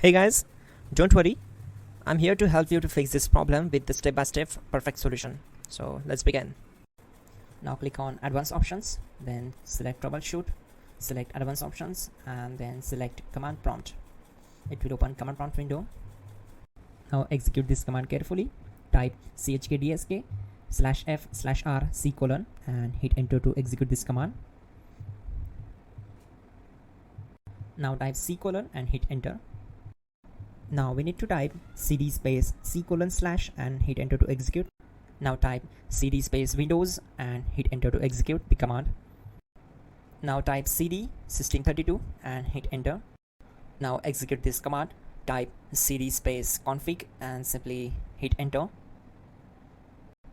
Hey guys, don't worry, I'm here to help you to fix this problem with the step-by-step perfect solution. So let's begin. Now click on Advanced Options, then select Troubleshoot, select Advanced Options, and then select Command Prompt. It will open Command Prompt window. Now execute this command carefully. Type chkdsk/f/r:/c: and hit enter to execute this command. Now type C: and hit enter. Now we need to type cd space C:/ and hit enter to execute. Now type cd space Windows and hit enter to execute the command. Now type cd system32 and hit enter. Now execute this command. Type cd space config and simply hit enter.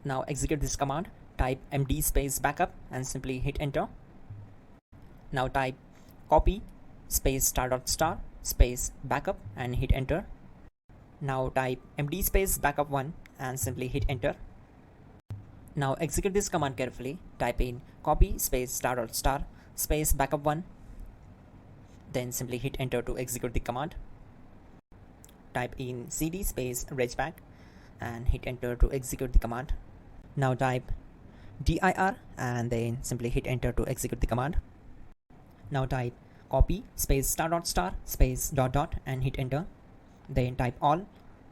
Now execute this command. Type md space backup and simply hit enter. Now type copy space *** space backup and hit enter. Now type md space backup1 and simply hit enter. Now execute this command carefully. Type in copy space ** space backup1, then simply hit enter to execute the command. Type in cd space regback and hit enter to execute the command. Now type dir and then simply hit enter to execute the command. Now type copy space ** space ... and hit enter. Then type all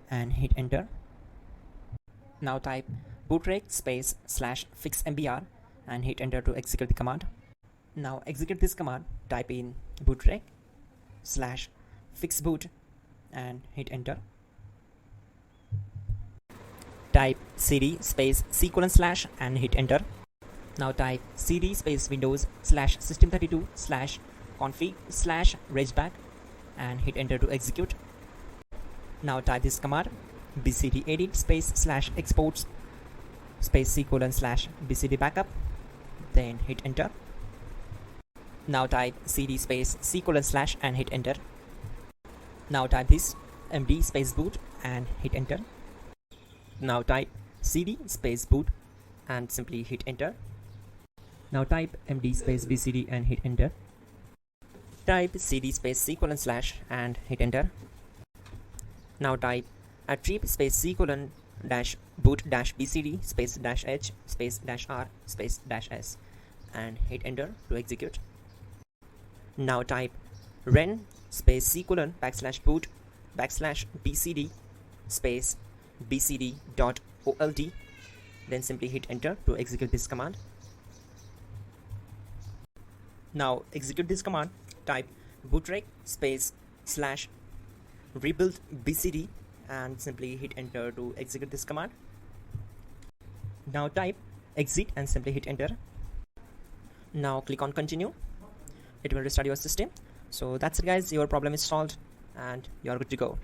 and hit enter. Now type bootrec space /fixmbr and hit enter to execute the command. Now execute this command. Type in bootrec /fixboot and hit enter. Type cd space C:/ and hit enter. Now type cd space Windows /system32/config/regback and hit enter to execute. Now type this command bcd edit space /exports space C:/ bcd backup, then hit enter. Now type cd space C:/ and hit enter. Now type this md space boot and hit enter. Now type cd space boot and simply hit enter. Now type md space bcd and hit enter. Type cd space C:/ and hit enter. Now type attrib space C:/ -boot -bcd space -h space -r space -s and hit enter to execute. Now type ren space C:/ \boot \bcd space bcd.old, then simply hit enter to execute this command. Now execute this command. Type bootrec space /rebuild bcd and simply hit enter to execute this command. Now type exit and simply hit enter. Now click on continue. It will restart your system. So that's it guys, your problem is solved and you're good to go.